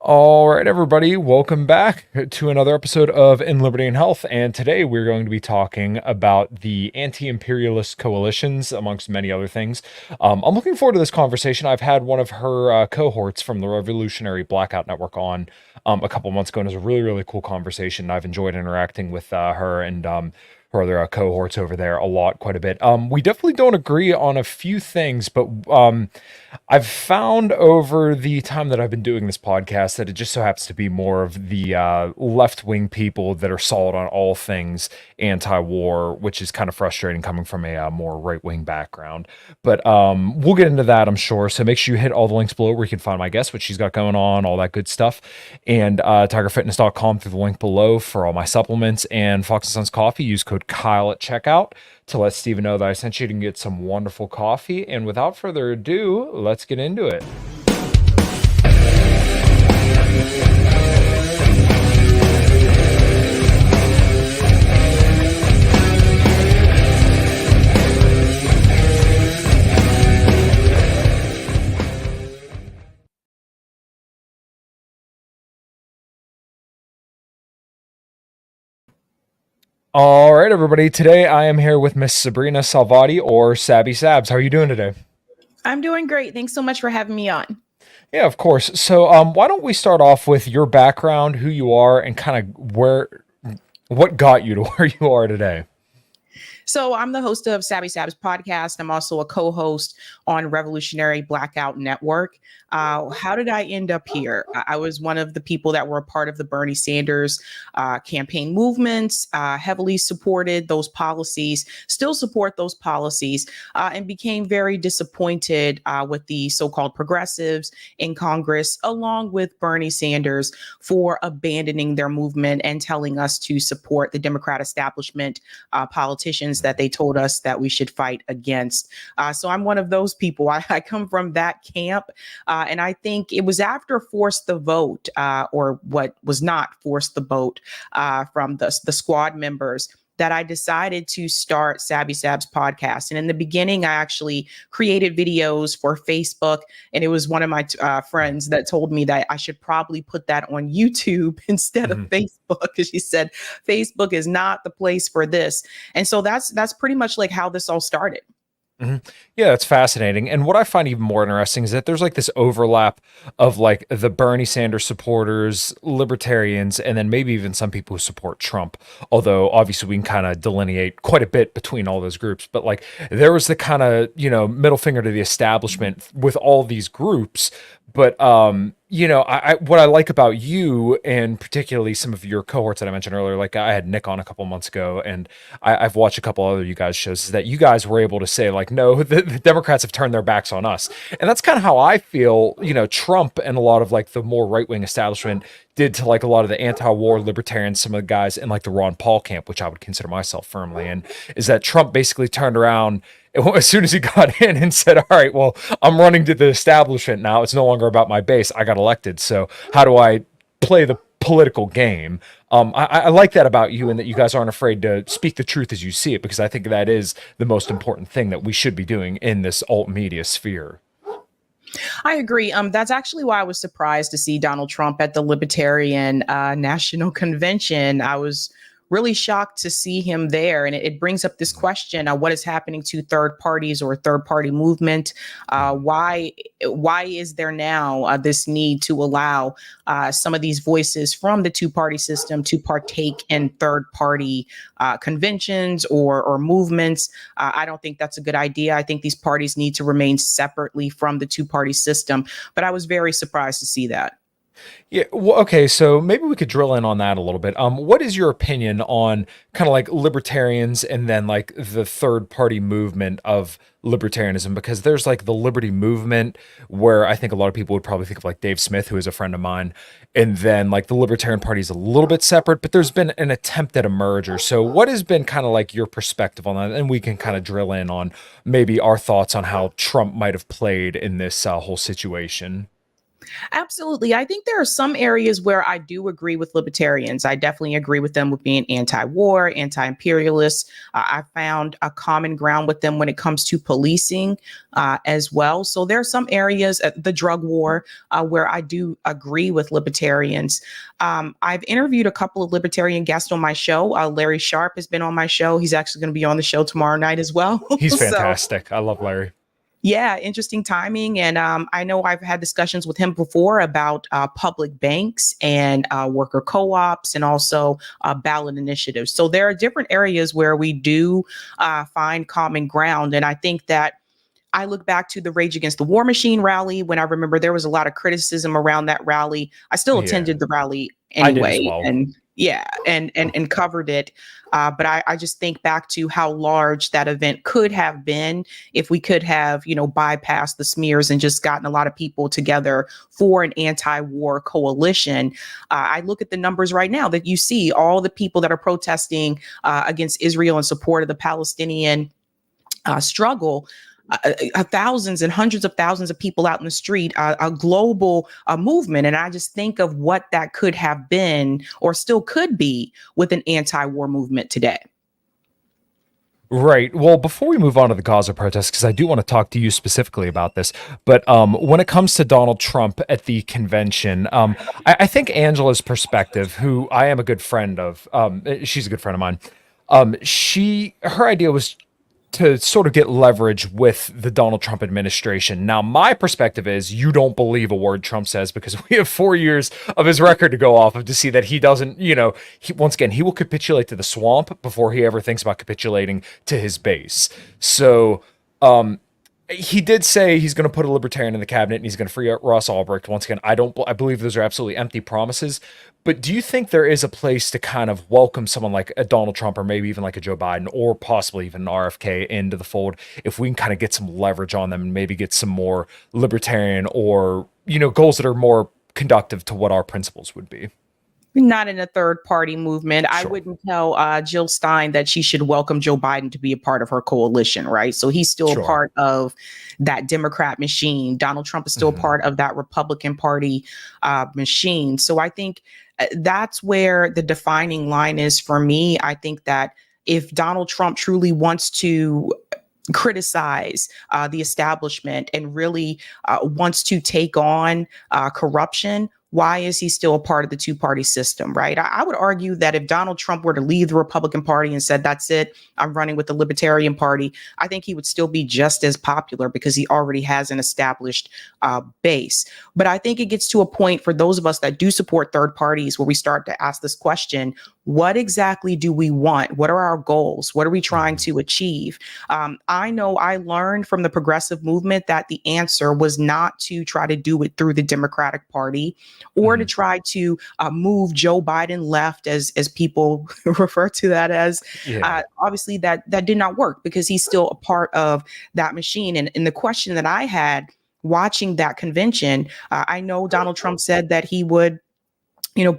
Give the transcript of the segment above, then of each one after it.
All right, everybody, welcome back to another episode of In Liberty and Health. And today we're going to be talking about the anti-imperialist coalitions, amongst many other things. I'm looking forward to this conversation. I've had one of her cohorts from the Revolutionary Blackout Network on a couple months ago, and it was a really, really cool conversation. I've enjoyed interacting with her and her other cohorts over there a lot, quite a bit. We definitely don't agree on a few things, but I've found over the time that I've been doing this podcast that it just so happens to be more of the left wing people that are solid on all things anti war, which is kind of frustrating coming from a more right wing background. But we'll get into that, I'm sure. So make sure you hit all the links below where you can find my guest, what she's got going on, all that good stuff. And tigerfitness.com through the link below for all my supplements. And Fox and Sons Coffee, use code Kyle at checkout to let Steven know that I sent you to get some wonderful coffee. And without further ado, let's get into it. All right, everybody. Today I am here with Miss Sabrina Salvati, or Sabby Sabs. How are you doing today? I'm doing great. Thanks so much for having me on. Yeah, of course. So, why don't we start off with your background, who you are, and kind of what got you to where you are today? So I'm the host of Sabby Sabs podcast. I'm also a co-host on Revolutionary Blackout Network. How did I end up here? I was one of the people that were a part of the Bernie Sanders campaign movements, heavily supported those policies, still support those policies, and became very disappointed with the so-called progressives in Congress, along with Bernie Sanders, for abandoning their movement and telling us to support the Democrat establishment politicians that they told us that we should fight against. So I'm one of those people. I come from that camp. And I think it was after Force the Vote, or what was not Force the Vote, from the squad members, that I decided to start Sabby Sabs podcast. And in the beginning, I actually created videos for Facebook. And it was one of my friends that told me that I should probably put that on YouTube instead of Facebook, because she said Facebook is not the place for this. And so that's pretty much like how this all started. Yeah, that's fascinating. And what I find even more interesting is that there's like this overlap of like the Bernie Sanders supporters, libertarians, and then maybe even some people who support Trump. Although obviously we can kind of delineate quite a bit between all those groups. But like there was the kind of, middle finger to the establishment with all these groups. But I what I like about you, and particularly some of your cohorts that I mentioned earlier, like I had Nick on a couple months ago, and I've watched a couple other you guys shows, is that you guys were able to say like, no, the Democrats have turned their backs on us, and that's kind of how I feel. Trump and a lot of like the more right wing establishment did to like a lot of the anti-war libertarians, some of the guys in like the Ron Paul camp, which I would consider myself firmly in, is that Trump basically turned around as soon as he got in and said, all right, well, I'm running to the establishment now. It's no longer about my base. I got elected. So how do I play the political game? I like that about you, and that you guys aren't afraid to speak the truth as you see it, because I think that is the most important thing that we should be doing in this alt media sphere. I agree. That's actually why I was surprised to see Donald Trump at the Libertarian National Convention. I was really shocked to see him there. And it brings up this question, what is happening to third parties or third party movement? Why is there now this need to allow some of these voices from the two-party system to partake in third party conventions or movements? I don't think that's a good idea. I think these parties need to remain separately from the two-party system. But I was very surprised to see that. Yeah, well, okay, so maybe we could drill in on that a little bit. What is your opinion on kind of like libertarians and then like the third party movement of libertarianism? Because there's like the liberty movement, where I think a lot of people would probably think of like Dave Smith, who is a friend of mine, and then like the Libertarian Party is a little bit separate, but there's been an attempt at a merger. So what has been kind of like your perspective on that? And we can kind of drill in on maybe our thoughts on how Trump might have played in this whole situation. Absolutely. I think there are some areas where I do agree with libertarians. I definitely agree with them with being anti war, anti imperialist. I found a common ground with them when it comes to policing as well. So there are some areas, the drug war, where I do agree with libertarians. I've interviewed a couple of libertarian guests on my show. Larry Sharp has been on my show. He's actually going to be on the show tomorrow night as well. He's So fantastic. I love Larry. yeah, interesting timing. And I know I've had discussions with him before about public banks and worker co ops and also ballot initiatives. So there are different areas where we do find common ground. And I think that I look back to the Rage Against the War Machine rally when I remember there was a lot of criticism around that rally. I still Yeah, attended the rally I did as anyway, well. and yeah, and covered it. But I just think back to how large that event could have been if we could have, bypassed the smears and just gotten a lot of people together for an anti-war coalition. I look at the numbers right now that you see all the people that are protesting against Israel in support of the Palestinian struggle. Thousands and hundreds of thousands of people out in the street, a global movement. And I just think of what that could have been or still could be with an anti war movement today. Right. Well, before we move on to the Gaza protests, because I do want to talk to you specifically about this, but when it comes to Donald Trump at the convention, I think Angela's perspective, who I am a good friend of, she's a good friend of mine. Her idea was to sort of get leverage with the Donald Trump administration. Now, my perspective is you don't believe a word Trump says because we have 4 years of his record to go off of to see that he doesn't, once again, he will capitulate to the swamp before he ever thinks about capitulating to his base. So, he did say he's going to put a libertarian in the cabinet and he's going to free out Ross Ulbricht. Once again, I believe those are absolutely empty promises. But do you think there is a place to kind of welcome someone like a Donald Trump or maybe even like a Joe Biden or possibly even an RFK into the fold if we can kind of get some leverage on them and maybe get some more libertarian or, goals that are more conductive to what our principles would be? Not in a third party movement. I Sure. wouldn't tell Jill Stein that she should welcome Joe Biden to be a part of her coalition, right? So he's still a Sure. part of that Democrat machine. Donald Trump is still a Mhm. part of that Republican Party machine. So I think that's where the defining line is for me. I think that if Donald Trump truly wants to criticize the establishment and really wants to take on corruption, why is he still a part of the two-party system, right? I would argue that if Donald Trump were to leave the Republican Party and said, that's it, I'm running with the Libertarian Party, I think he would still be just as popular because he already has an established base. But I think it gets to a point for those of us that do support third parties where we start to ask this question, what exactly do we want? What are our goals? What are we trying Mhm. to achieve? I know I learned from the progressive movement that the answer was not to try to do it through the Democratic Party or to Mhm. try to move Joe Biden left, as people refer to that as. Yeah. Obviously, that did not work because he's still a part of that machine. And the question that I had watching that convention, I know Donald Trump said that he would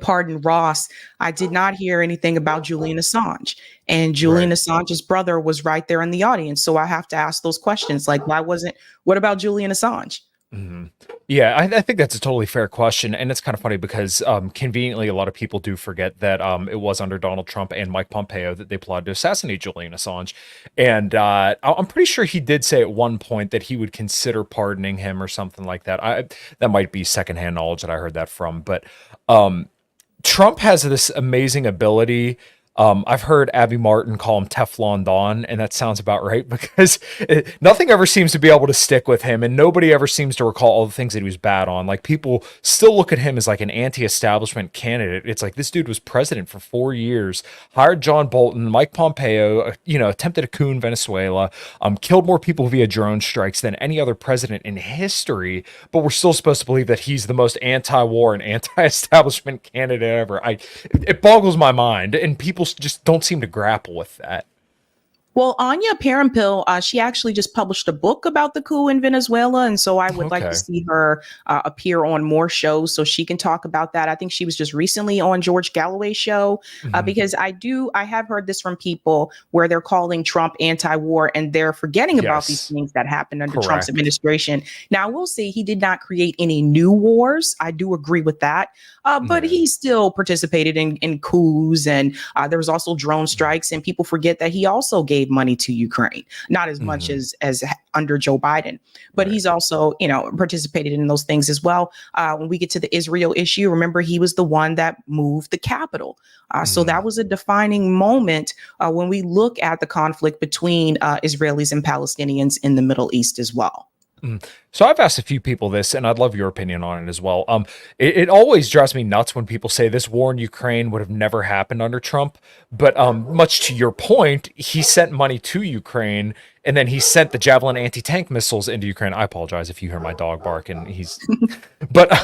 pardon Ross. I did not hear anything about Julian Assange. And Julian Right. Assange's brother was right there in the audience. So I have to ask those questions like, what about Julian Assange? Mhm. Yeah, I think that's a totally fair question, and it's kind of funny because conveniently, a lot of people do forget that it was under Donald Trump and Mike Pompeo that they plotted to assassinate Julian Assange, and I'm pretty sure he did say at one point that he would consider pardoning him or something like that. That might be secondhand knowledge that I heard that from, but um, Trump has this amazing ability. I've heard Abby Martin call him Teflon Don, and that sounds about right because nothing ever seems to be able to stick with him, and nobody ever seems to recall all the things that he was bad on. Like people still look at him as like an anti-establishment candidate. It's like this dude was president for 4 years, hired John Bolton, Mike Pompeo, attempted a coup in Venezuela, killed more people via drone strikes than any other president in history. But we're still supposed to believe that he's the most anti-war and anti-establishment candidate ever. It boggles my mind, and people just don't seem to grapple with that. Well, Anya Parampil, she actually just published a book about the coup in Venezuela. And so I would like to Okay. see her appear on more shows so she can talk about that. I think she was just recently on George Galloway's show Mhm. because I have heard this from people where they're calling Trump anti war and they're forgetting about these Yes, things that happened under Trump's correct. administration. Now, I will say he did not create any new wars. I do agree with that. But Yeah. he still participated in coups and there was also drone strikes, and people forget that he also gave money to Ukraine, not as much Mhm. as under Joe Biden, but Right. he's also participated in those things as well. When we get to the Israel issue, remember he was the one that moved the capital, so that Mhm. was a defining moment when we look at the conflict between Israelis and Palestinians in the Middle East as well. Mm. So I've asked a few people this, and I'd love your opinion on it as well. It always drives me nuts when people say this war in Ukraine would have never happened under Trump. But much to your point, he sent money to Ukraine, and then he sent the Javelin anti-tank missiles into Ukraine. I apologize if you hear my dog bark, and but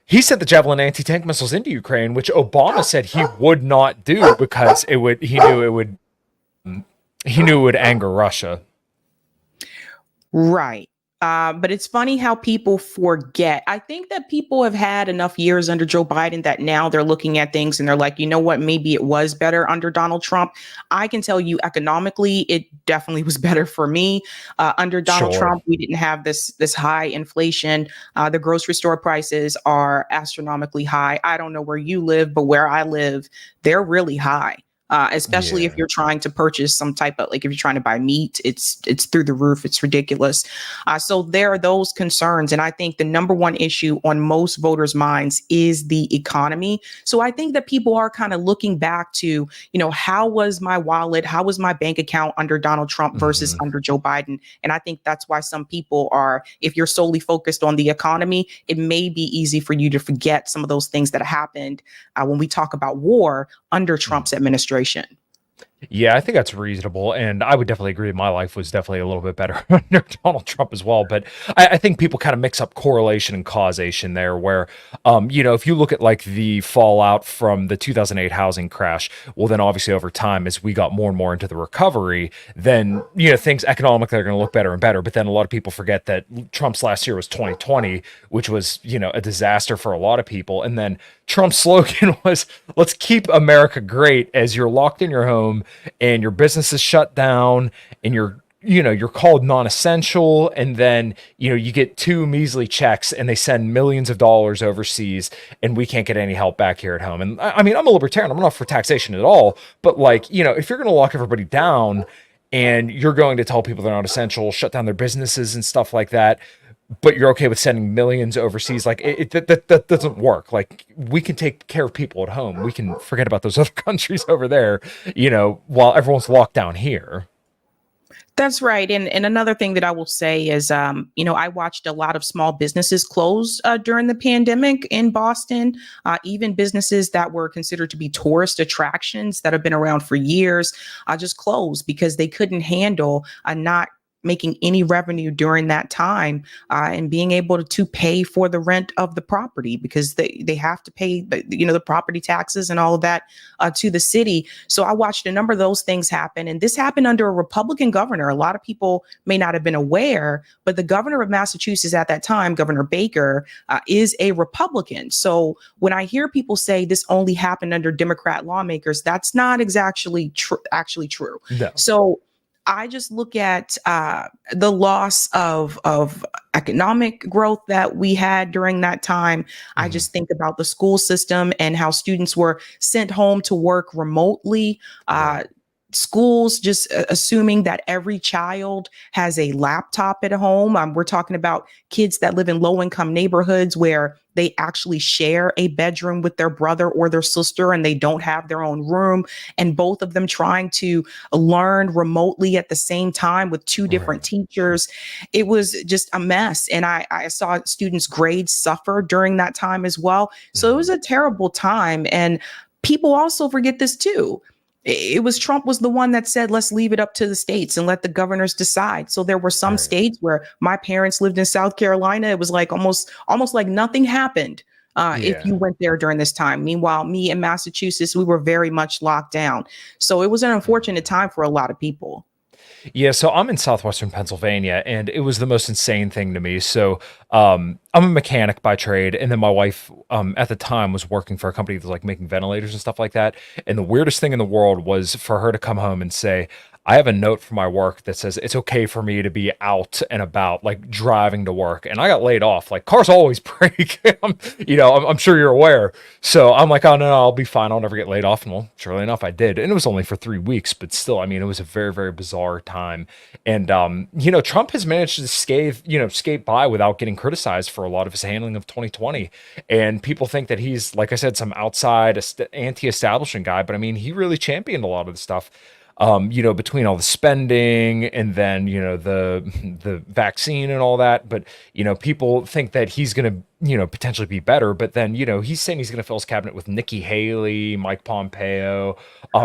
he sent the Javelin anti-tank missiles into Ukraine, which Obama said he would not do because he knew it would anger Russia. Right. But it's funny how people forget. I think that people have had enough years under Joe Biden that now they're looking at things and they're like, you know what, maybe it was better under Donald Trump. I can tell you economically, it definitely was better for me. Under Donald Sure. Trump, we didn't have this high inflation. The grocery store prices are astronomically high. I don't know where you live, but where I live, they're really high. Especially if Yeah. you're trying to purchase some type of like if you're trying to buy meat, it's through the roof. It's ridiculous. So there are those concerns. And I think the number one issue on most voters' minds is the economy. So I think that people are kind of looking back to, how was my wallet? How was my bank account under Donald Trump versus Mhm. under Joe Biden? And I think that's why some people are, if you're solely focused on the economy, it may be easy for you to forget some of those things that happened when we talk about war under Trump's administration. Yeah, I think that's reasonable, and I would definitely agree. My life was definitely a little bit better under Donald Trump as well. But I think people kind of mix up correlation and causation there, where, if you look at like the fallout from the 2008 housing crash, well, then obviously over time, as we got more and more into the recovery, then things economically are going to look better and better. But then a lot of people forget that Trump's last year was 2020, which was a disaster for a lot of people, and then Trump's slogan was, let's keep America great, as you're locked in your home and your business is shut down and you're called non-essential, and then you get two measly checks and they send millions of dollars overseas, and we can't get any help back here at home. And I mean, I'm a libertarian, I'm not for taxation at all, but like, if you're going to lock everybody down and you're going to tell people they're not essential, shut down their businesses and stuff like that, but you're okay with sending millions overseas, like that doesn't work. Like, we can take care of people at home, we can forget about those other countries over there, while everyone's locked down here. That's right. And another thing that I will say is, I watched a lot of small businesses close during the pandemic in Boston, even businesses that were considered to be tourist attractions that have been around for years just closed because they couldn't handle not making any revenue during that time and being able to pay for the rent of the property because they have to pay the property taxes and all of that to the city. So I watched a number of those things happen, and this happened under a Republican governor. A lot of people may not have been aware, but the governor of Massachusetts at that time, Governor Baker, is a Republican. So when I hear people say this only happened under Democrat lawmakers, that's not actually true. No. So I just look at the loss of economic growth that we had during that time. I Mhm. just think about the school system and how students were sent home to work remotely. Right. Schools just assuming that every child has a laptop at home. We're talking about kids that live in low income neighborhoods where they actually share a bedroom with their brother or their sister and they don't have their own room. And both of them trying to learn remotely at the same time with two different Right. teachers. It was just a mess. And I saw students' grades suffer during that time as well. So it was Mhm. a terrible time. And people also forget this too. It was Trump was the one that said, let's leave it up to the states and let the governors decide. So there were some Right. states where my parents lived in South Carolina. It was like almost like nothing happened if Yeah. you went there during this time. Meanwhile, me in Massachusetts, we were very much locked down. So it was an unfortunate time for a lot of people. Yeah, so I'm in southwestern Pennsylvania, and it was the most insane thing to me. So, I'm a mechanic by trade, and then my wife, at the time, was working for a company that was like making ventilators and stuff like that. And the weirdest thing in the world was for her to come home and say, "I have a note from my work that says it's okay for me to be out and about, like driving to work." And I got laid off. Like cars always break. I'm sure you're aware. So I'm like, oh no, I'll be fine. I'll never get laid off. And well, surely enough, I did. And it was only for 3 weeks, but still, I mean, it was a very, very bizarre time. And Trump has managed to skate by without getting criticized for a lot of his handling of 2020. And people think that he's, like I said, some outside anti-establishment guy, but I mean, he really championed a lot of the stuff. Between all the spending and then the vaccine and all that. But people think that he's going to potentially be better. But then he's saying he's going to fill his cabinet with Nikki Haley, Mike Pompeo,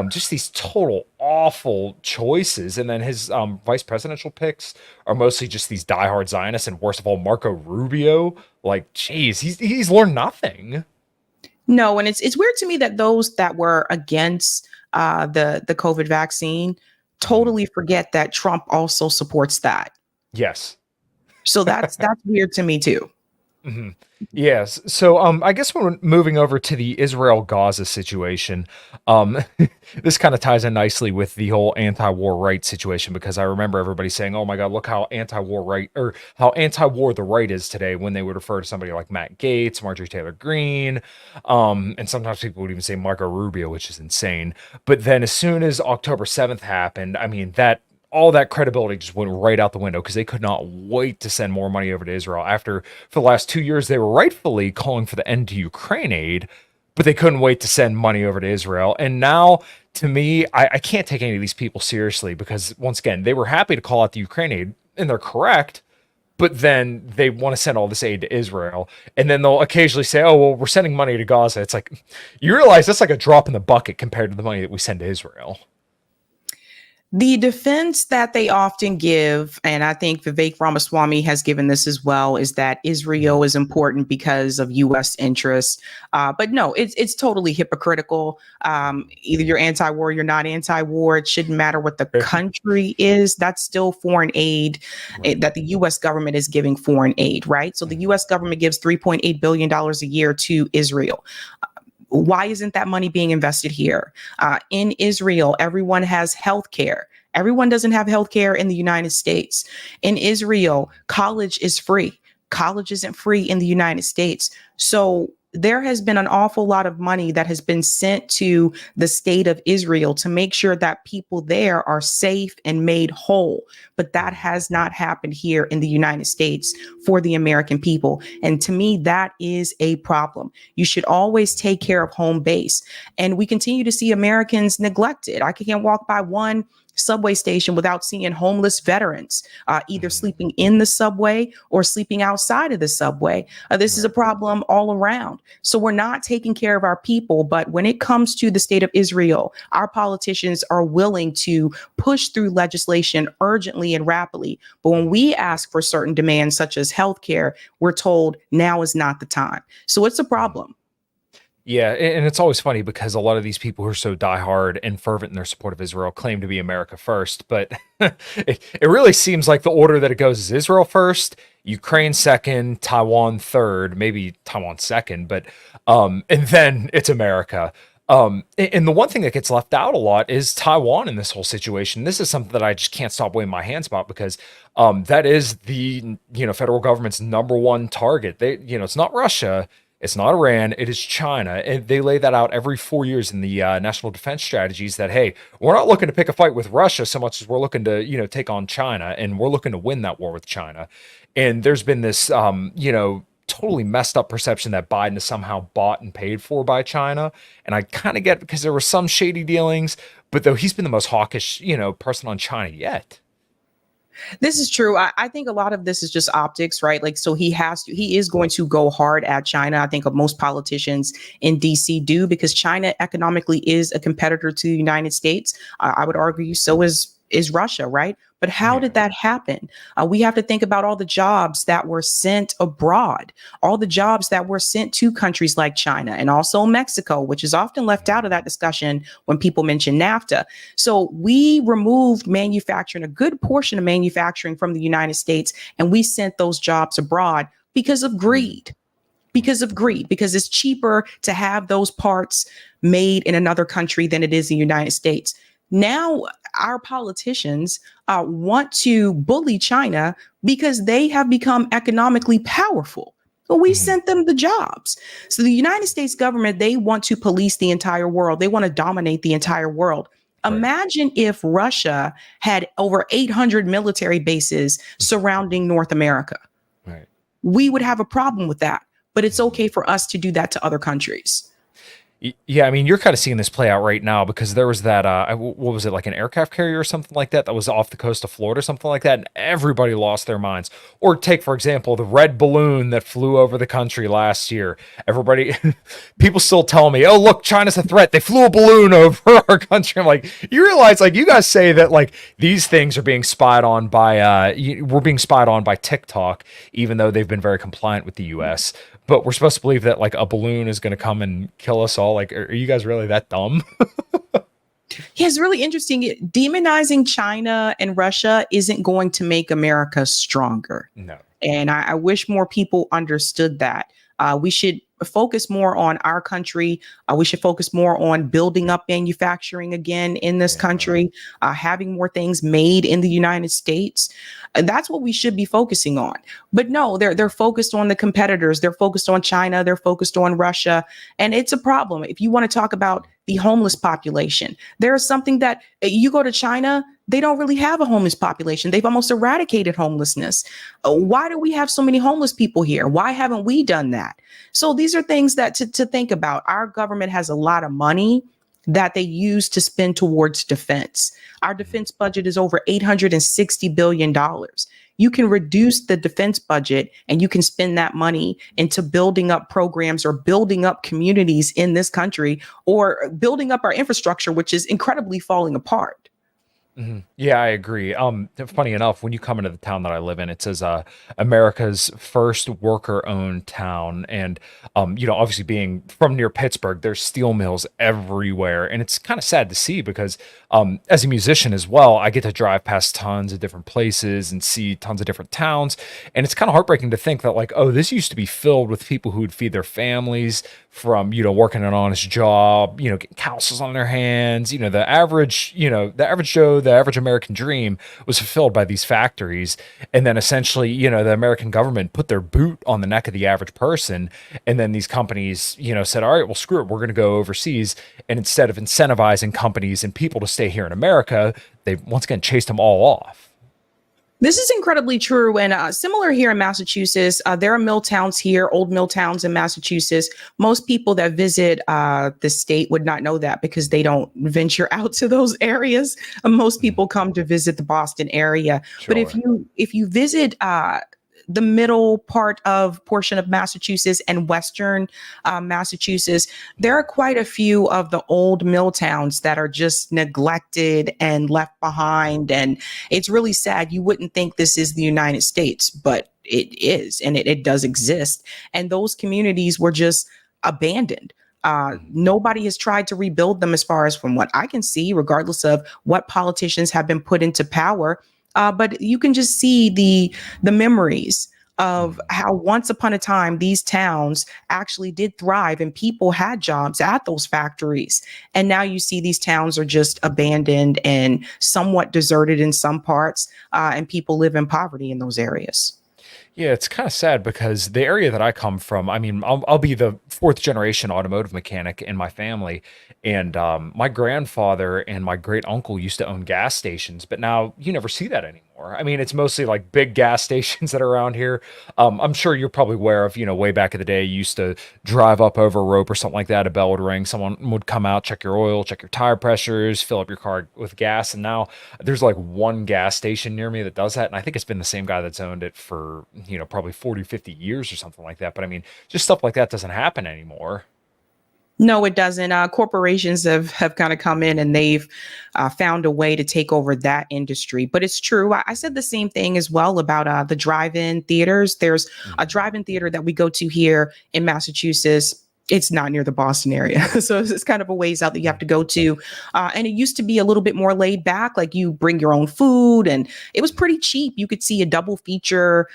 just these total awful choices. And then his vice presidential picks are mostly just these diehard Zionists, and worst of all, Marco Rubio. Like, geez, he's learned nothing. No, and it's weird to me that those that were against the COVID vaccine totally forget that Trump also supports that. Yes. So that's weird to me too. hmm Yes. So I guess when we're moving over to the Israel Gaza situation, um, this kind of ties in nicely with the whole anti-war right situation, because I remember everybody saying, "Oh my God, look how anti-war right or how anti-war the right is today," when they would refer to somebody like Matt Gaetz, Marjorie Taylor Greene, and sometimes people would even say Marco Rubio, which is insane. But then as soon as October 7th happened, I mean that all that credibility just went right out the window, because they could not wait to send more money over to Israel after, for the last 2 years, they were rightfully calling for the end to Ukraine aid, but they couldn't wait to send money over to Israel. And now, to me, I can't take any of these people seriously, because once again, they were happy to call out the Ukraine aid, and they're correct. But then they want to send all this aid to Israel. And then they'll occasionally say, "Oh, well, we're sending money to Gaza." It's like, you realize that's like a drop in the bucket compared to the money that we send to Israel. The defense that they often give, and I think Vivek Ramaswamy has given this as well, is that Israel is important because of U.S. interests. But no, it's totally hypocritical. Either you're anti-war, you're not anti-war. It shouldn't matter what the country is. That's still foreign aid that the U.S. government is giving foreign aid, right? So the U.S. government gives $3.8 billion a year to Israel. Why isn't that money being invested here? In Israel, everyone has health care. Everyone doesn't have health care in the United States. In Israel, college is free. College isn't free in the United States. So there has been an awful lot of money that has been sent to the state of Israel to make sure that people there are safe and made whole. But that has not happened here in the United States for the American people. And to me, that is a problem. You should always take care of home base. And we continue to see Americans neglected. I can't walk by one subway station without seeing homeless veterans either sleeping in the subway or sleeping outside of the subway. This is a problem all around. So we're not taking care of our people. But when it comes to the state of Israel, our politicians are willing to push through legislation urgently and rapidly. But when we ask for certain demands, such as healthcare, we're told now is not the time. So it's a problem. Yeah, and it's always funny because a lot of these people who are so diehard and fervent in their support of Israel claim to be America first, but it really seems like the order that it goes is Israel first, Ukraine second, Taiwan third, maybe Taiwan second, but and then it's America. And the one thing that gets left out a lot is Taiwan in this whole situation. This is something that I just can't stop waving my hands about, because that is the federal government's number one target. It's not Russia. It's not Iran, it is China. And they lay that out every 4 years in the national defense strategies that, hey, we're not looking to pick a fight with Russia so much as we're looking to, take on China, and we're looking to win that war with China. And there's been this, totally messed up perception that Biden is somehow bought and paid for by China. And I kind of get it, because there were some shady dealings, but though he's been the most hawkish, person on China yet. This is true. I think a lot of this is just optics, right? Like, so he is going to go hard at China. I think most politicians in DC do, because China economically is a competitor to the United States. I would argue so is is Russia, right? But how Yeah. did that happen? We have to think about all the jobs that were sent abroad, all the jobs that were sent to countries like China and also Mexico, which is often left out of that discussion when people mention NAFTA. So we removed manufacturing, a good portion of manufacturing from the United States, and we sent those jobs abroad because of greed. Because of greed, because it's cheaper to have those parts made in another country than it is the United States. Now, our politicians want to bully China because they have become economically powerful. But we Mhm. sent them the jobs. So the United States government, they want to police the entire world. They want to dominate the entire world. Right. Imagine if Russia had over 800 military bases surrounding North America. Right. We would have a problem with that. But it's Mhm. okay for us to do that to other countries. Yeah, I mean, you're kind of seeing this play out right now because there was that, what was it, like an aircraft carrier or something like that, that was off the coast of Florida, something like that, and everybody lost their minds. Or take, for example, the red balloon that flew over the country last year. Everybody, people still tell me, oh, look, China's a threat. They flew a balloon over our country. I'm like, you realize, like, you guys say that, like, these things are being spied on by, we're being spied on by TikTok, even though they've been very compliant with the US. But we're supposed to believe that like a balloon is going to come and kill us all. Like, are you guys really that dumb? Yeah, it's really interesting. Demonizing China and Russia isn't going to make America stronger. No. And I wish more people understood that. We should focus more on our country. We should focus more on building up manufacturing again in this Yeah. country, having more things made in the United States. And that's what we should be focusing on. But no, they're focused on the competitors. They're focused on China. They're focused on Russia, and it's a problem. If you want to talk about the homeless population, there is something that you go to China, they don't really have a homeless population. They've almost eradicated homelessness. Why do we have so many homeless people here? Why haven't we done that? So these are things that to think about. Our government has a lot of money that they use to spend towards defense. Our defense budget is over $860 billion. You can reduce the defense budget and you can spend that money into building up programs or building up communities in this country or building up our infrastructure, which is incredibly falling apart. Yeah, I agree. Funny enough, when you come into the town that I live in, it says America's first worker-owned town, and obviously being from near Pittsburgh, there's steel mills everywhere, and it's kind of sad to see because as a musician as well, I get to drive past tons of different places and see tons of different towns, and it's kind of heartbreaking to think that like, oh, this used to be filled with people who would feed their families from working an honest job, getting calluses on their hands, the average Joe, the average American dream was fulfilled by these factories. And then essentially, the American government put their boot on the neck of the average person. And then these companies, said, all right, well, screw it. We're going to go overseas. And instead of incentivizing companies and people to stay here in America, they once again chased them all off. This is incredibly true and similar here in Massachusetts. There are mill towns here, old mill towns in Massachusetts. Most people that visit the state would not know that because they don't venture out to those areas. Most Mhm. people come to visit the Boston area. But if Sure. you visit the middle part of portion of Massachusetts and western Massachusetts, there are quite a few of the old mill towns that are just neglected and left behind. And it's really sad. You wouldn't think this is the United States, but it is, and it does exist. And those communities were just abandoned. Nobody has tried to rebuild them, as far as from what I can see, regardless of what politicians have been put into power. But you can just see the memories of how once upon a time these towns actually did thrive and people had jobs at those factories. And now you see these towns are just abandoned and somewhat deserted in some parts, and people live in poverty in those areas. Yeah, it's kind of sad because the area that I come from, I mean, I'll be the fourth generation automotive mechanic in my family. And my grandfather and my great uncle used to own gas stations, but now you never see that anymore. I mean, it's mostly like big gas stations that are around here. I'm sure you're probably aware of, way back in the day, you used to drive up over a rope or something like that, a bell would ring, someone would come out, check your oil, check your tire pressures, fill up your car with gas. And now there's like one gas station near me that does that. And I think it's been the same guy that's owned it for, probably 40, 50 years or something like that. But I mean, just stuff like that doesn't happen anymore. No, it doesn't. Corporations have kind of come in and they've found a way to take over that industry. But it's true. I said the same thing as well about the drive-in theaters. There's a Mhm. drive-in theater that we go to here in Massachusetts. It's not near the Boston area, so it's kind of a ways out that you have to go to. And it used to be a little bit more laid back, like you bring your own food, and it was pretty cheap. You could see a double feature.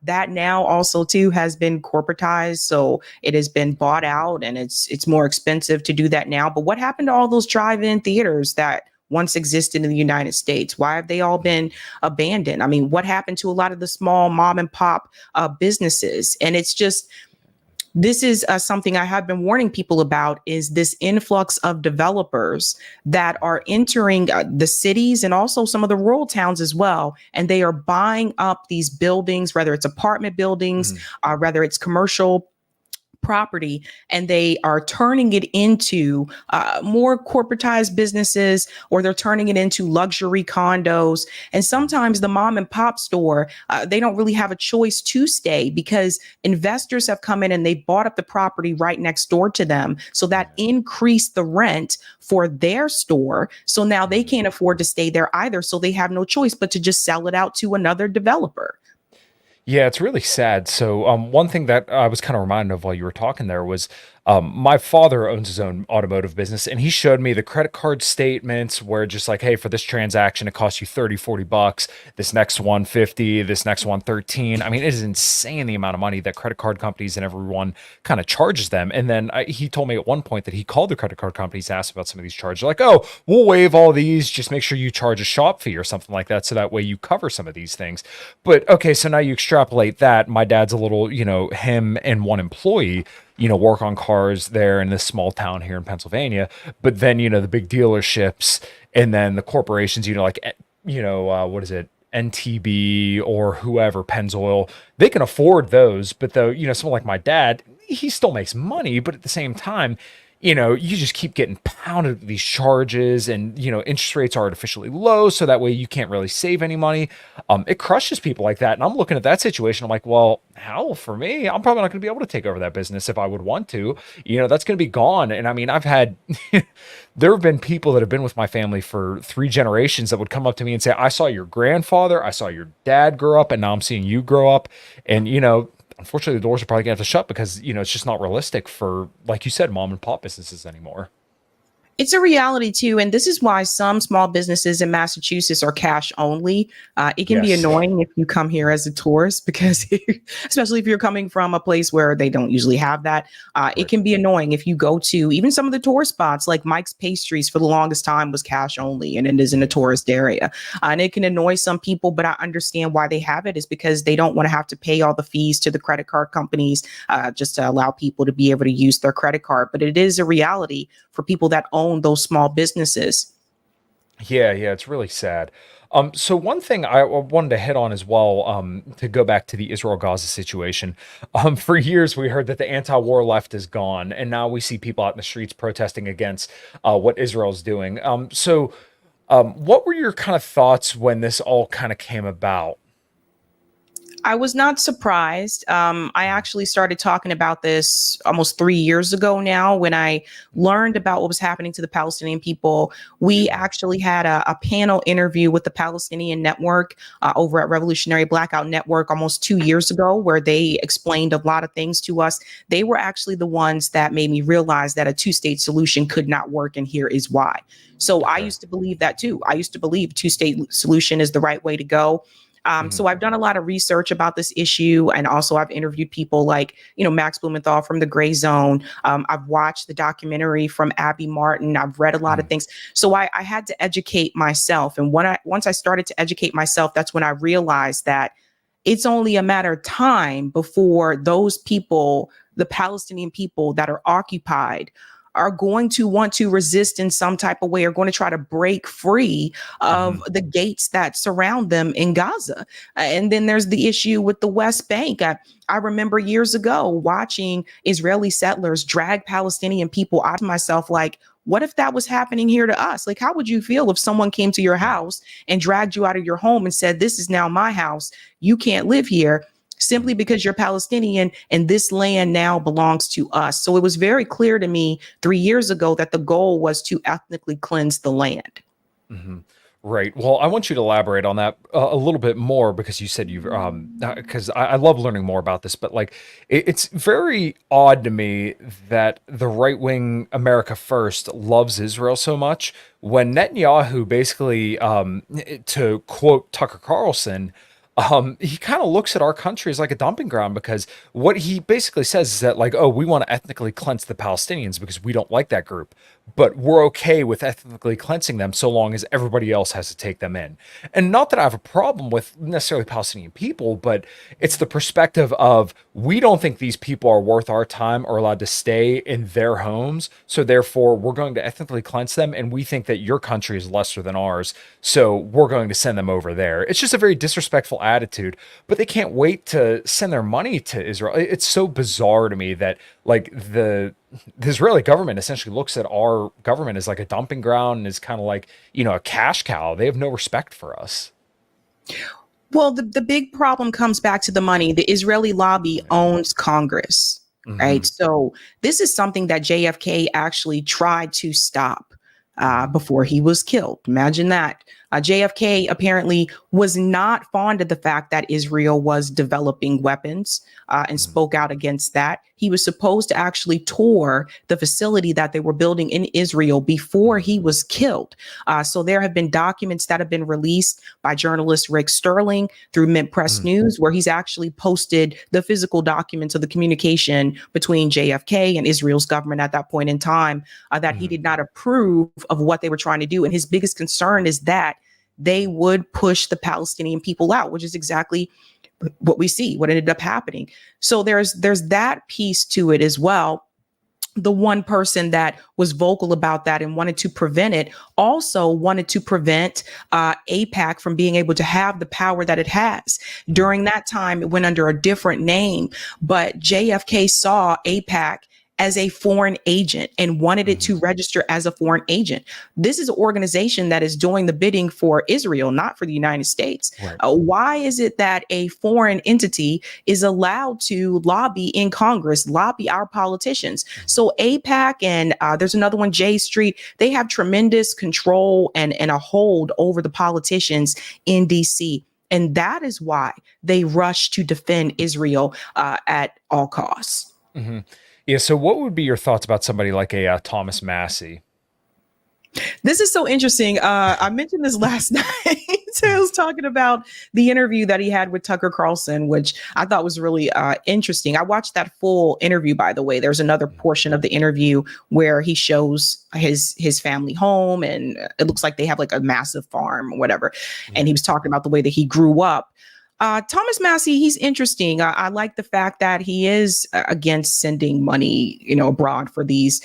That now also too has been corporatized, so it has been bought out, and it's more expensive to do that now. But what happened to all those drive-in theaters that once existed in the United States? Why have they all been abandoned? I mean, what happened to a lot of the small mom and pop businesses? And it's just this is something I have been warning people about is this influx of developers that are entering the cities and also some of the rural towns as well. And they are buying up these buildings, whether it's apartment buildings, Mhm. whether it's commercial property, and they are turning it into more corporatized businesses, or they're turning it into luxury condos. And sometimes the mom and pop store, they don't really have a choice to stay because investors have come in and they bought up the property right next door to them. So that increased the rent for their store. So now they Mhm. can't afford to stay there either. So they have no choice but to just sell it out to another developer. Yeah, it's really sad. So, one thing that I was kind of reminded of while you were talking there was my father owns his own automotive business, and he showed me the credit card statements where just like, hey, for this transaction, it costs you 30, 40 bucks. This next one 50, this next one 13. I mean, it is insane the amount of money that credit card companies and everyone kind of charges them. And then he told me at one point that he called the credit card companies, asked about some of these charges. Like, oh, we'll waive all these. Just make sure you charge a shop fee or something like that. So that way you cover some of these things. But okay, so now you extrapolate that. My dad's a little, him and one employee, work on cars there in this small town here in Pennsylvania. But then, the big dealerships and then the corporations, like, what is it? NTB or whoever, Pennzoil, they can afford those. But though, someone like my dad, he still makes money, but at the same time, you just keep getting pounded with these charges and, interest rates are artificially low. So that way you can't really save any money. It crushes people like that. And I'm looking at that situation. I'm like, well, hell, for me, I'm probably not going to be able to take over that business if I would want to. That's going to be gone. And I mean, I've had, there have been people that have been with my family for 3 generations that would come up to me and say, I saw your grandfather, I saw your dad grow up, and now I'm seeing you grow up. And, unfortunately, the doors are probably going to have to shut because, it's just not realistic for, like you said, mom and pop businesses anymore. It's a reality too, and this is why some small businesses in Massachusetts are cash only. It can be Yes. annoying if you come here as a tourist because, especially if you're coming from a place where they don't usually have that, it Right. can be annoying if you go to even some of the tourist spots like Mike's Pastries for the longest time was cash only, and it is in a tourist area, and it can annoy some people. But I understand why they have it is because they don't want to have to pay all the fees to the credit card companies just to allow people to be able to use their credit card. But it is a reality for people that own those small businesses. Yeah, yeah, it's really sad. So one thing I wanted to hit on as well, to go back to the Israel-Gaza situation. For years we heard that the anti-war left is gone, and now we see people out in the streets protesting against what Israel's doing. What were your kind of thoughts when this all kind of came about? I was not surprised. I actually started talking about this almost 3 years ago now when I learned about what was happening to the Palestinian people. We actually had a panel interview with the Palestinian Network over at Revolutionary Blackout Network almost 2 years ago, where they explained a lot of things to us. They were actually the ones that made me realize that a two-state solution could not work, and here is why. So I Okay. used to believe that too. I used to believe two-state solution is the right way to go. Mhm. So I've done a lot of research about this issue, and also I've interviewed people like Max Blumenthal from the Gray Zone. I've watched the documentary from Abby Martin. I've read a lot of Mhm. things, so I had to educate myself. And once I started to educate myself, that's when I realized that it's only a matter of time before those people, the Palestinian people that are occupied, are going to want to resist in some type of way, are going to try to break free of Mhm. the gates that surround them in Gaza. And then there's the issue with the West Bank. I remember years ago watching Israeli settlers drag Palestinian people out of myself like, what if that was happening here to us? Like, how would you feel if someone came to your Mhm. house and dragged you out of your home and said, this is now my house. You can't live here. simply because you're Palestinian and this land now belongs to us. So it was very clear to me 3 years ago that the goal was to ethnically cleanse the land. Hmm. Right. Well, I want you to elaborate on that a little bit more because you said you've, because I love learning more about this, but like it's very odd to me that the right wing America First loves Israel so much when Netanyahu basically, to quote Tucker Carlson, he kind of looks at our country as like a dumping ground because what he basically says is that like, oh, we want to ethnically cleanse the Palestinians because we don't like that group, but we're okay with ethnically cleansing them so long as everybody else has to take them in. And not that I have a problem with necessarily Palestinian people, but it's the perspective of we don't think these people are worth our time or allowed to stay in their homes, so therefore we're going to ethnically cleanse them, and we think that your country is lesser than ours, so we're going to send them over there. It's just a very disrespectful attitude, but they can't wait to send their money to Israel. It's so bizarre to me that like the Israeli government essentially looks at our government as like a dumping ground and is kind of like, a cash cow. They have no respect for us. Well, the big problem comes back to the money. The Israeli lobby owns Congress, right? Hmm. So this is something that JFK actually tried to stop before he was killed. Imagine that. JFK apparently was not fond of the fact that Israel was developing weapons and spoke out against that. He was supposed to actually tour the facility that they were building in Israel before he was killed. So there have been documents that have been released by journalist Rick Sterling through Mint Press News, where he's actually posted the physical documents of the communication between JFK and Israel's government at that point in time, that he did not approve of what they were trying to do. And his biggest concern is that they would push the Palestinian people out, which is exactly what we see, what ended up happening. So there's that piece to it as well. The one person that was vocal about that and wanted to prevent it also wanted to prevent AIPAC from being able to have the power that it has. During that time, it went under a different name, but JFK saw AIPAC as a foreign agent and wanted it to register as a foreign agent. This is an organization that is doing the bidding for Israel, not for the United States. Right. Why is it that a foreign entity is allowed to lobby in Congress, lobby our politicians? So AIPAC and there's another one, J Street, they have tremendous control and a hold over the politicians in DC. And that is why they rush to defend Israel at all costs. Hmm. Yeah. So, what would be your thoughts about somebody like a Thomas Massey? This is so interesting. I mentioned this last night. I was talking about the interview that he had with Tucker Carlson, which I thought was really interesting. I watched that full interview, by the way. There's another portion of the interview where he shows his family home, and it looks like they have like a massive farm or whatever. And he was talking about the way that he grew up. Thomas Massey, he's interesting. I like the fact that he is against sending money, abroad for these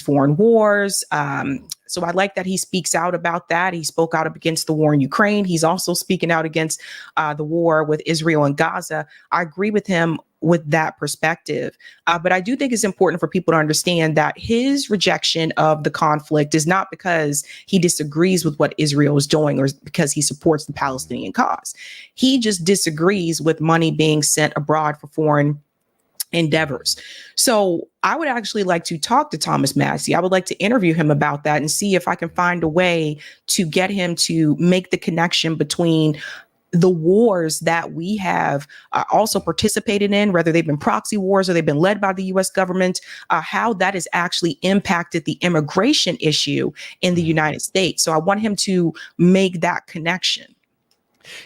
foreign wars. So I like that he speaks out about that. He spoke out against the war in Ukraine. He's also speaking out against the war with Israel and Gaza. I agree with him with that perspective. But I do think it's important for people to understand that his rejection of the conflict is not because he disagrees with what Israel is doing or because he supports the Palestinian cause. He just disagrees with money being sent abroad for foreign endeavors. So I would actually like to talk to Thomas Massey. I would like to interview him about that and see if I can find a way to get him to make the connection between the wars that we have also participated in, whether they've been proxy wars or they've been led by the US government, how that has actually impacted the immigration issue in the United States. So I want him to make that connection.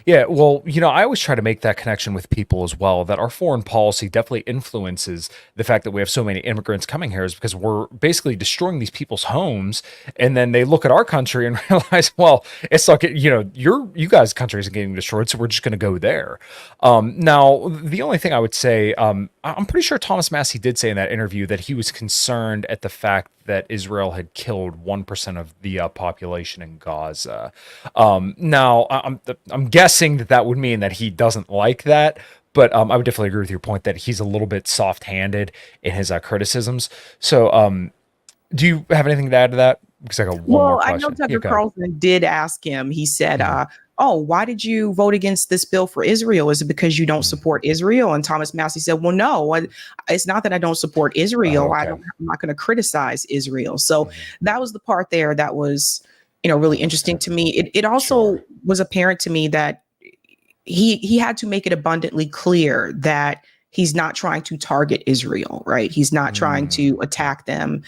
Yeah, well, I always try to make that connection with people as well, that our foreign policy definitely influences the fact that we have so many immigrants coming here is because we're basically destroying these people's homes. And then they look at our country and realize, well, it's like, you guys' country isn't getting destroyed, so we're just going to go there. Now, the only thing I would say, I'm pretty sure Thomas Massey did say in that interview that he was concerned at the fact that Israel had killed 1% of the population in Gaza. Now, I'm guessing that would mean that he doesn't like that, but I would definitely agree with your point that he's a little bit soft-handed in his criticisms. So, do you have anything to add to that? Because I got one more Well, I know question. Yeah, Tucker go ahead. Carlson did ask him. He said, oh, why did you vote against this bill for Israel? Is it because you don't Mm. support Israel? And Thomas Massey said, well, no, it's not that I don't support Oh, Israel. okay. I'm not going to criticize Israel. So Mhm. that was the part there that was, really interesting to me. It also Sure. was apparent to me that he had to make it abundantly clear that he's not trying to target Israel, right? He's not trying to Mm. attack them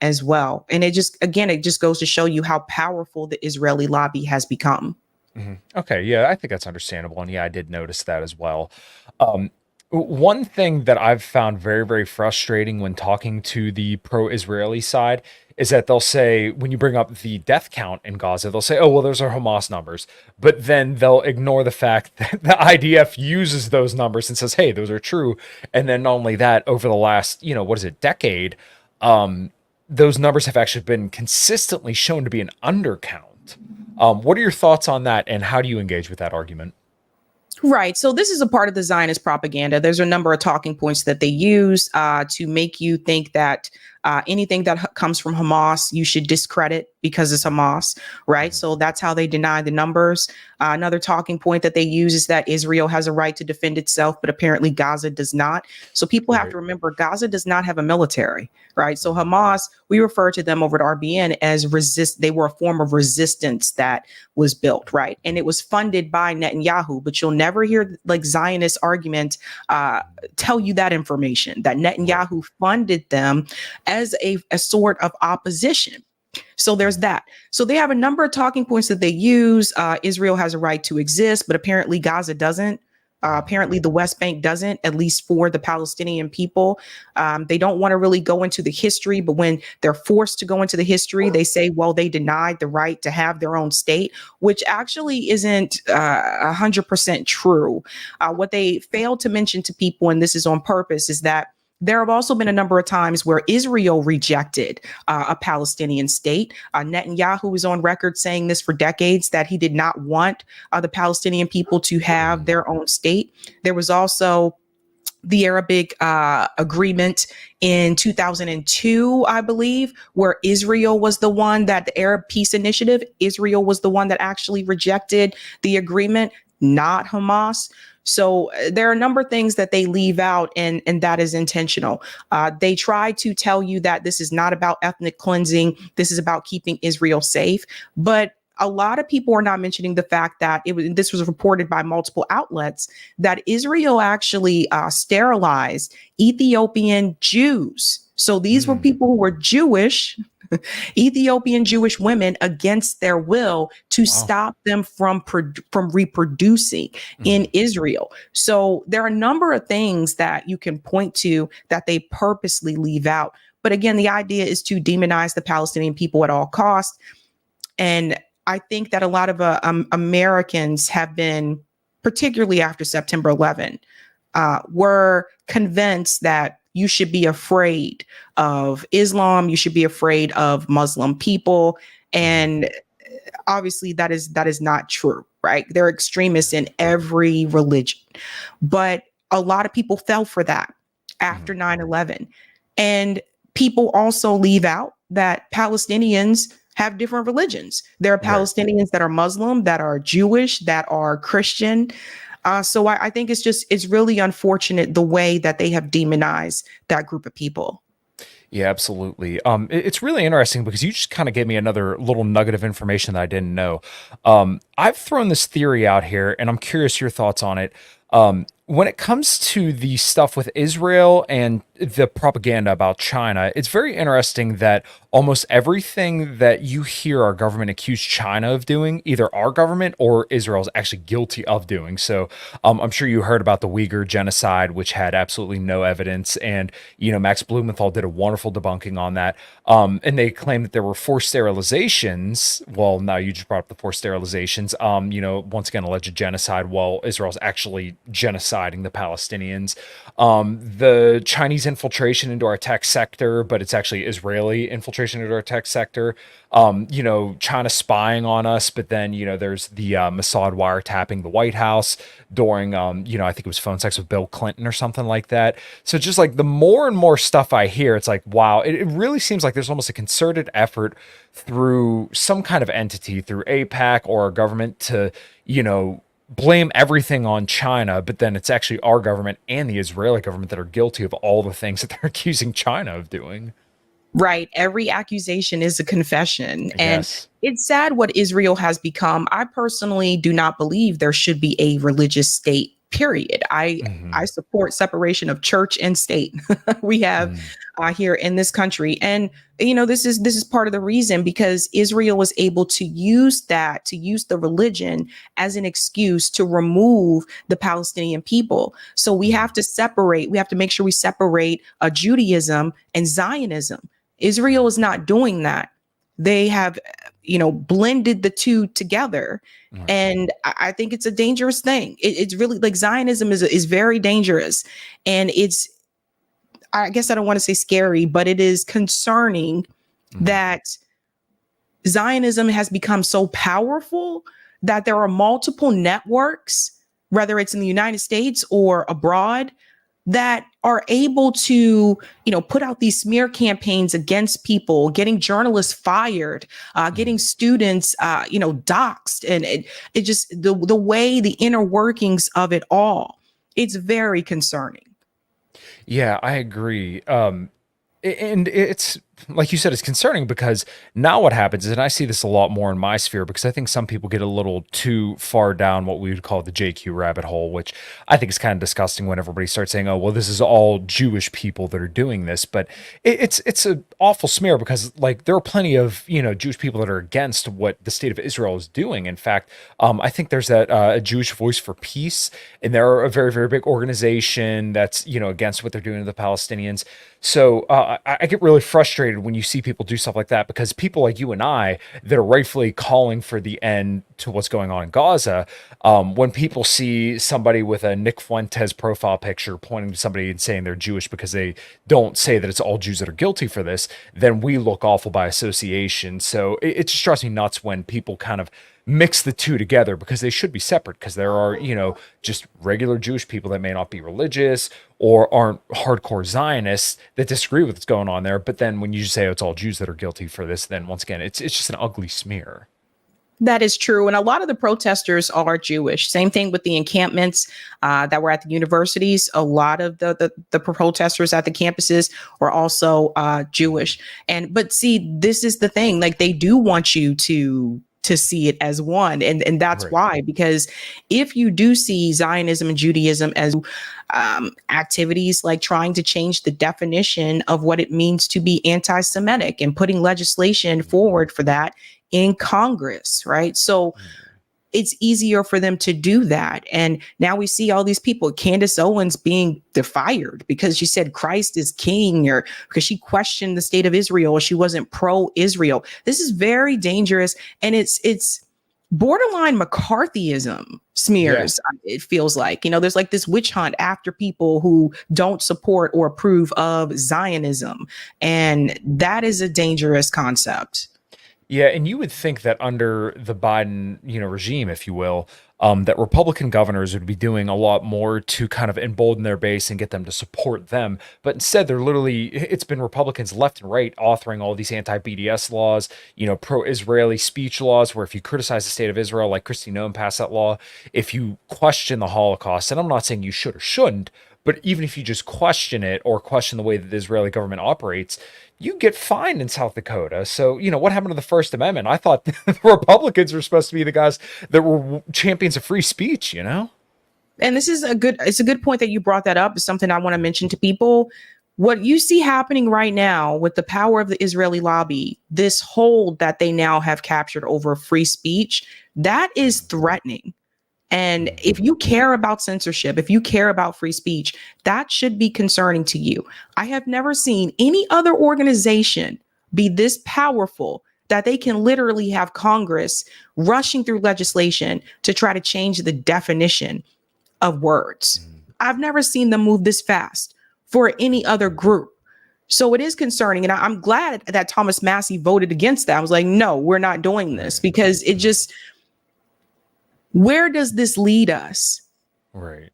as well. And it just goes to show you how powerful the Israeli lobby has become. Mhm. Okay, yeah, I think that's understandable, and yeah, I did notice that as well. Um, One thing that I've found very, very frustrating when talking to the pro-Israeli side is that they'll say, when you bring up the death count in Gaza, they'll say, "Oh, well, those are Hamas numbers," but then they'll ignore the fact that the IDF uses those numbers and says, "Hey, those are true." And then not only that, over the last, what is it, decade, um, those numbers have actually been consistently shown to be an undercount. What are your thoughts on that, and how do you engage with that argument? Right. So this is a part of the Zionist propaganda. There's a number of talking points that they use to make you think that anything that comes from Hamas, you should discredit because it's Hamas. Right. Mhm. So that's how they deny the numbers. Another talking point that they use is that Israel has a right to defend itself, but apparently Gaza does not. So people have Right. to remember Gaza does not have a military. Right. So Mhm. Hamas, we refer to them over at RBN as resist. They were a form of resistance that was built, right? And it was funded by Netanyahu, but you'll never hear like Zionist argument uh, tell you that information that Right. Netanyahu funded them as a sort of opposition. So there's Mhm. that. So they have a number of talking points that they use. Israel has a right to exist, but apparently Gaza doesn't. Mhm. Apparently, the West Bank doesn't, at least for the Palestinian people. They don't want to really go into the history, but when they're forced to go into the history, they say, well, they denied the right to have their own state, which actually isn't 100% true. What they fail to mention to people, and this is on purpose, is that there have also been a number of times where Israel rejected a Palestinian state. Netanyahu was on record saying this for decades that he did not want the Palestinian people to have Mhm. their own state. There was also the Arabic agreement in 2002, I believe, where Israel was the one that the Arab Peace Initiative, Israel was the one that actually rejected the agreement, not Hamas. So there are a number of things that they leave out, and that is intentional. They try to tell you that this is not about ethnic cleansing. This is about keeping Israel safe. But a lot of people are not mentioning the fact that this was reported by multiple outlets that Israel actually sterilized Ethiopian Jews. So these were Mm. people who were Jewish, Ethiopian Jewish women against their will to Wow. stop them from reproducing in Mhm. Israel. So there are a number of things that you can point to that they purposely leave out. But again, the idea is to demonize the Palestinian people at all costs. And I think that a lot of Americans have been, particularly after September 11, were convinced that you should be afraid of Islam, you should be afraid of Muslim people, Mhm. and obviously that is not true, right? There are extremists in every religion, but a lot of people fell for that after Mhm. 9/11, and people also leave out that Palestinians have different religions. There are Right. Palestinians that are Muslim, that are Jewish, that are Christian. So I think it's really unfortunate the way that they have demonized that group of people. Yeah, absolutely. It's really interesting because you just kind of gave me another little nugget of information that I didn't know. I've thrown this theory out here, and I'm curious your thoughts on it. When it comes to the stuff with Israel and the propaganda about China, it's very interesting that almost everything that you hear our government accuse China of doing, either our government or Israel is actually guilty of doing. So I'm sure you heard about the Uyghur genocide, which had absolutely no evidence. And, Max Blumenthal did a wonderful debunking on that. And they claim that there were forced sterilizations. Well, now you just brought up the forced sterilizations. Once again, alleged genocide while Israel's actually genociding the Palestinians. The Chinese Chinese infiltration into our tech sector, but it's actually Israeli infiltration into our tech sector. China spying on us, but then, there's the Mossad wiretapping the White House during, I think it was phone sex with Bill Clinton or something like that. So just like the more and more stuff I hear, it's like, wow, it really seems like there's almost a concerted effort through some kind of entity, through APAC or our government to, blame everything on China, but then it's actually our government and the Israeli government that are guilty of all the things that they're accusing China of doing. Right. Every accusation is a confession. And Yes. it's sad what Israel has become. I personally do not believe there should be a religious state, period. I Hmm. support separation of church and state. We have here in this country. And this is part of the reason, because Israel was able to use the religion as an excuse to remove the Palestinian people. So we have to make sure we separate Judaism and Zionism. Israel is not doing that. They have, blended the two together. Right. And I think it's a dangerous thing. It's really like Zionism is very dangerous. And I guess I don't want to say scary, but it is concerning Mhm. that Zionism has become so powerful that there are multiple networks, whether it's in the United States or abroad, that are able to, put out these smear campaigns against people, getting journalists fired, getting students, doxxed, and it just the way the inner workings of it all. It's very concerning. Yeah, I agree. And it's like you said, it's concerning because now what happens is, and I see this a lot more in my sphere, because I think some people get a little too far down what we would call the JQ rabbit hole, which I think is kind of disgusting when everybody starts saying, "Oh, well, this is all Jewish people that are doing this." But it's an awful smear, because like there are plenty of Jewish people that are against what the state of Israel is doing. In fact, I think there's that a Jewish Voice for Peace, and they're a very, very big organization that's against what they're doing to the Palestinians. So I get really frustrated when you see people do stuff like that, because people like you and I that are rightfully calling for the end to what's going on in Gaza, when people see somebody with a Nick Fuentes profile picture pointing to somebody and saying they're Jewish because they don't say that it's all Jews that are guilty for this, then we look awful by association. So it just drives me nuts when people kind of mix the two together, because they should be separate, because there are just regular Jewish people that may not be religious or aren't hardcore Zionists that disagree with what's going on there. But then when you just say, oh, it's all Jews that are guilty for this, then once again it's just an ugly smear. That is true. And a lot of the protesters are Jewish. Same thing with the encampments that were at the universities. A lot of the protesters at the campuses were also Jewish. But see, this is the thing. Like, they do want you to see it as one. And that's Right. why, because if you do see Zionism and Judaism as activities like trying to change the definition of what it means to be anti-Semitic and putting legislation forward for that in Congress, right? So it's easier for them to do that. And now we see all these people, Candace Owens being fired because she said Christ is king, or because she questioned the state of Israel, or she wasn't pro-Israel. This is very dangerous. And it's borderline McCarthyism Yeah. smears. It feels like, there's like this witch hunt after people who don't support or approve of Zionism. And that is a dangerous concept. Yeah, and you would think that under the Biden, regime, if you will, that Republican governors would be doing a lot more to kind of embolden their base and get them to support them. But instead, it's been Republicans left and right authoring all these anti-BDS laws, pro-Israeli speech laws, where if you criticize the state of Israel, like Kristi Noem passed that law, if you question the Holocaust, and I'm not saying you should or shouldn't, but even if you just question it or question the way that the Israeli government operates, you get fined in South Dakota. So, what happened to the First Amendment? I thought the Republicans were supposed to be the guys that were champions of free speech. And it's a good point that you brought that up. It's something I want to mention to people. What you see happening right now with the power of the Israeli lobby, this hold that they now have captured over free speech, that is threatening. And if you care about censorship, if you care about free speech, that should be concerning to you. I have never seen any other organization be this powerful that they can literally have Congress rushing through legislation to try to change the definition of words. I've never seen them move this fast for any other group. So it is concerning. And I'm glad that Thomas Massie voted against that. I was like, no, we're not doing this, because it just, where does this lead us? Right.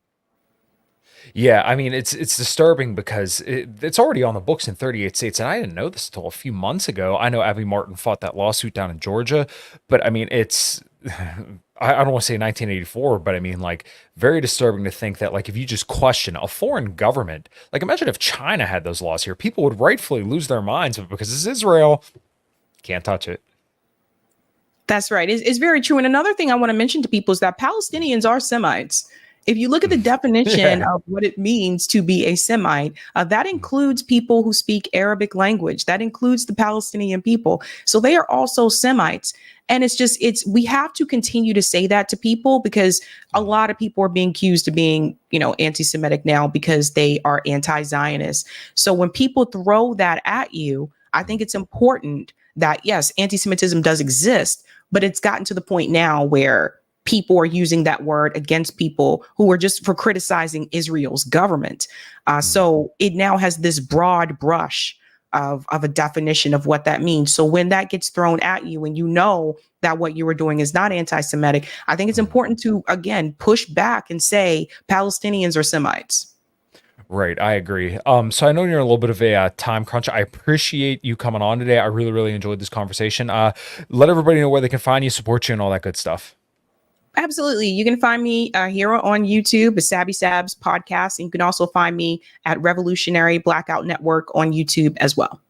Yeah, I mean, it's disturbing because it's already on the books in 38 states, and I didn't know this until a few months ago. I know Abby Martin fought that lawsuit down in Georgia, but I mean, it's I don't want to say 1984, but I mean, like, very disturbing to think that, like, if you just question a foreign government, like, imagine if China had those laws here, people would rightfully lose their minds, but because it's Israel, can't touch it. That's right. It's very true. And another thing I want to mention to people is that Palestinians are Semites. If you look at the definition Yeah. of what it means to be a Semite, that includes people who speak Arabic language. That includes the Palestinian people. So they are also Semites. And we have to continue to say that to people, because a lot of people are being accused of being, anti-Semitic now because they are anti-Zionist. So when people throw that at you, I think it's important that, yes, anti-Semitism does exist, but it's gotten to the point now where people are using that word against people who are just for criticizing Israel's government. So it now has this broad brush of a definition of what that means. So when that gets thrown at you and you know that what you were doing is not anti-Semitic, I think it's important to, again, push back and say Palestinians are Semites. Right, I agree. So I know you're in a little bit of a time crunch. I appreciate you coming on today. I really, really enjoyed this conversation. Let everybody know where they can find you, support you, and all that good stuff. Absolutely. You can find me here on YouTube, the Sabby Sabs podcast. And you can also find me at Revolutionary Blackout Network on YouTube as well.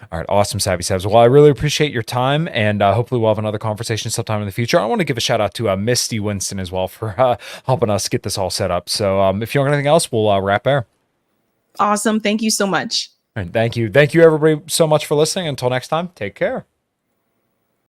All right, awesome, Sabby Sabs. Well, I really appreciate your time, and hopefully we'll have another conversation sometime in the future. I want to give a shout out to Misty Winston as well for helping us get this all set up. So if you don't have anything else, we'll wrap there. Awesome. Thank you so much. All right, thank you. Thank you, everybody, so much for listening. Until next time, take care.